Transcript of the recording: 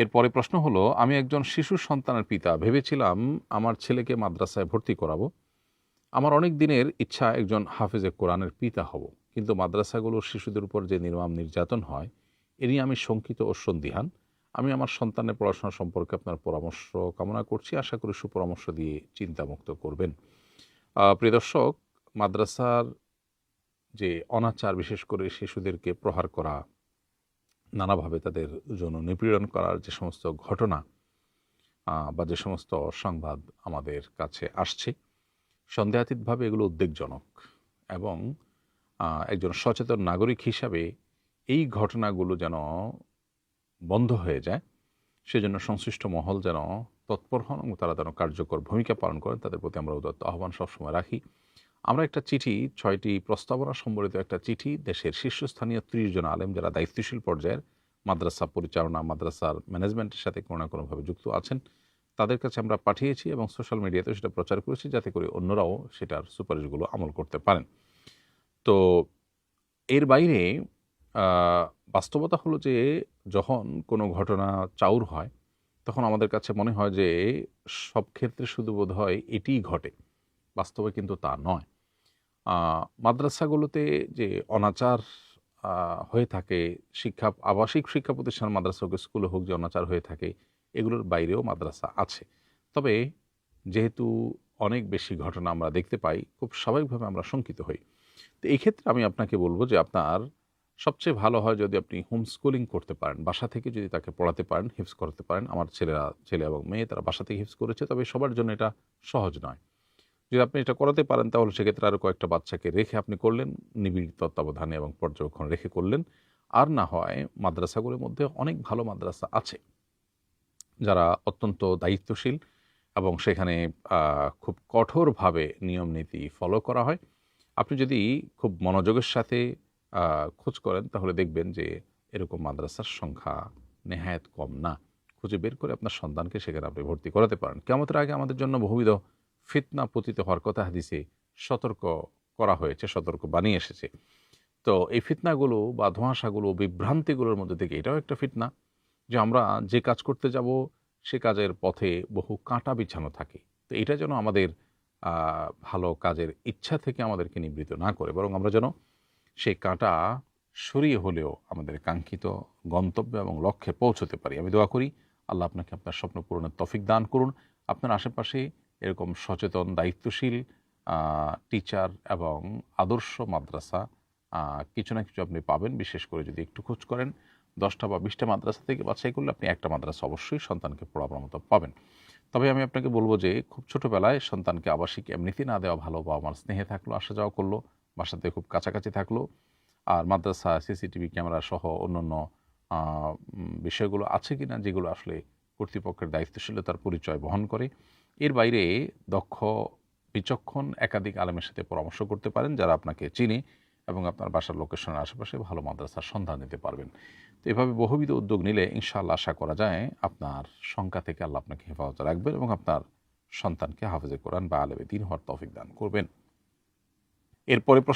এরপরে প্রশ্ন হলো, আমি একজন শিশু সন্তানের পিতা, ভেবেছিলাম আমার ছেলেকে মাদ্রাসায় ভর্তি করাবো। আমার অনেক দিনের ইচ্ছা একজন হাফেজে কোরআনের পিতা হব, কিন্তু মাদ্রাসাগুলোর শিশুদের উপর যে নির্মম নির্যাতন হয় এ নিয়ে আমি শঙ্কিত ও সন্দিহান। আমি আমার সন্তানের পড়াশোনা সম্পর্কে আপনার পরামর্শ কামনা করছি, আশা করি সুপরামর্শ দিয়ে চিন্তামুক্ত করবেন। প্রিয় দর্শক, মাদ্রাসার যে অনাচার, বিশেষ করে শিশুদেরকে প্রহার করা, নানাভাবে তাদের যৌন নিপীড়ন করার যে সমস্ত ঘটনা বা যে সমস্ত সংবাদ আমাদের কাছে আসছে, সন্দেহাতীতভাবে এগুলো উদ্বেগজনক। এবং একজন সচেতন নাগরিক হিসাবে এই ঘটনাগুলো যেন বন্ধ হয়ে যায়, সেজন্য সংশ্লিষ্ট মহল যেন তৎপর হন এবং তারা যেন কার্যকর ভূমিকা পালন করেন, তাদের প্রতি আমরা উদাত্ত আহ্বান সবসময় রাখি। আমরা একটা চিঠি, 6টি প্রস্তাবনা সম্বলিত একটা চিঠি দেশের শীর্ষস্থানীয় 30 জন আলেম যারা দায়িত্বশীল পর্যায়ের মাদ্রাসা পরিচালনা, মাদ্রাসার ম্যানেজমেন্টের সাথে কোনো না কোনোভাবে যুক্ত আছেন, তাদের কাছে আমরা পাঠিয়েছি এবং সোশ্যাল মিডিয়াতে সেটা প্রচার করেছি, যাতে করে অন্যরাও সেটার সুপারিশগুলো আমল করতে পারেন। তো এর বাইরে বাস্তবতা হলো যে, যখন কোনো ঘটনা চাউর হয় তখন আমাদের কাছে মনে হয় যে সব ক্ষেত্রে শুধু বোধহয় এটিই ঘটে। বাস্তবে কিন্তু তা নয়। মাদ্রাসাগুলোতে যে অনাচার হয়ে থাকে, আবাসিক শিক্ষা প্রতিষ্ঠান, মাদ্রাসা হোক, স্কুলে হোক, যে অনাচার হয়ে থাকে, এগুলোর বাইরেও মাদ্রাসা আছে। তবে যেহেতু অনেক বেশি ঘটনা আমরা দেখতে পাই, খুব স্বাভাবিকভাবে আমরা শঙ্কিত হই। তো এই ক্ষেত্রে আমি আপনাকে বলব যে আপনার সবচেয়ে ভালো হয় যদি আপনি হোম স্কুলিং করতে পারেন, বাসা থেকে যদি তাকে পড়াতে পারেন, হিফজ করতে পারেন। আমার ছেলে এবং মেয়ে তারা বাসা থেকে হিফজ করেছে, তবে সবার জন্য এটা সহজ নয়। যদি আপনি এটা করাতে পারেন তাহলে সেক্ষেত্রে আরও কয়েকটা বাচ্চাকে রেখে আপনি করলেন, নিবিড় তত্ত্বাবধানে এবং পর্যবেক্ষণ রেখে করলেন। আর না হয় মাদ্রাসাগুলোর মধ্যে অনেক ভালো মাদ্রাসা আছে যারা অত্যন্ত দায়িত্বশীল এবং সেখানে খুব কঠোরভাবে নিয়ম নীতি ফলো করা হয়। আপনি যদি খুব মনোযোগের সাথে খোঁজ করেন তাহলে দেখবেন যে এরকম মাদ্রাসার সংখ্যা নেহায়েত কম না। খুঁজে বের করে আপনার সন্তানকে সেখানে আপনি ভর্তি করাতে পারেন। কিয়ামতের আগে আমাদের জন্য বহুবিধ ফিতনা পতিত হওয়ার কথা হাদিসে সতর্ক করা হয়েছে, সতর্ক বানিয়ে এসেছে। তো এই ফিতনাগুলো বা ধোঁয়াশাগুলো, বিভ্রান্তিগুলোর মধ্যে থেকে এটাও একটা ফিতনা যে আমরা যে কাজ করতে যাব সে কাজের পথে বহু কাঁটা বিছানো থাকে। তো এটা যেন আমাদের ভালো কাজের ইচ্ছা থেকে আমাদেরকে নিবৃত্ত না করে, বরং আমরা যেন সেই কাঁটা সরিয়ে হলেও আমাদের কাঙ্ক্ষিত গন্তব্য এবং লক্ষ্যে পৌঁছতে পারি। আমি দোয়া করি আল্লাহ আপনাকে আপনার স্বপ্ন পূরণের তৌফিক দান করুন। আপনার আশেপাশে এরকম সচেতন, দায়িত্বশীল টিচার এবং আদর্শ মাদ্রাসা কিছু না কিছু আপনি পাবেন। বিশেষ করে যদি একটু খোঁজ করেন, 10টা বা 20টা মাদ্রাসা থেকে বাছাই করলে আপনি একটা মাদ্রাসা অবশ্যই সন্তানকে পড়াবার মতো পাবেন। তবে আমি আপনাকে বলব যে খুব ছোটোবেলায় সন্তানকে আবাসিক এমনিতেই না দেওয়া ভালো। বাবা মার স্নেহে থাকলো, আসা যাওয়া করলো, বাসাতে খুব কাছাকাছি থাকলো। আর মাদ্রাসা সিসিটিভি ক্যামেরা সহ অন্যান্য বিষয়গুলো আছে কিনা যেগুলো আসলে কর্তৃপক্ষের দায়িত্বশীলতার পরিচয় বহন করে। এর বাইরে দক্ষ, বিচক্ষণ একাধিক আলেমের সাথে পরামর্শ করতে পারেন যারা আপনাকে চিনে এবং আপনার বাসার লোকেশনের আশেপাশে ভালো মাদ্রাসার সন্ধান দিতে পারবেন। তো এভাবে বহুবিধ উদ্যোগ নিলে ইনশাআল্লাহ আশা করা যায় আপনার শঙ্কা থেকে আল্লাহ আপনাকে হেফাজতে রাখবেন এবং আপনার সন্তানকে হাফেজে কোরআন বা আলেমে দ্বীন হওয়ার তৌফিক দান করবেন। এরপরে প্রশ্ন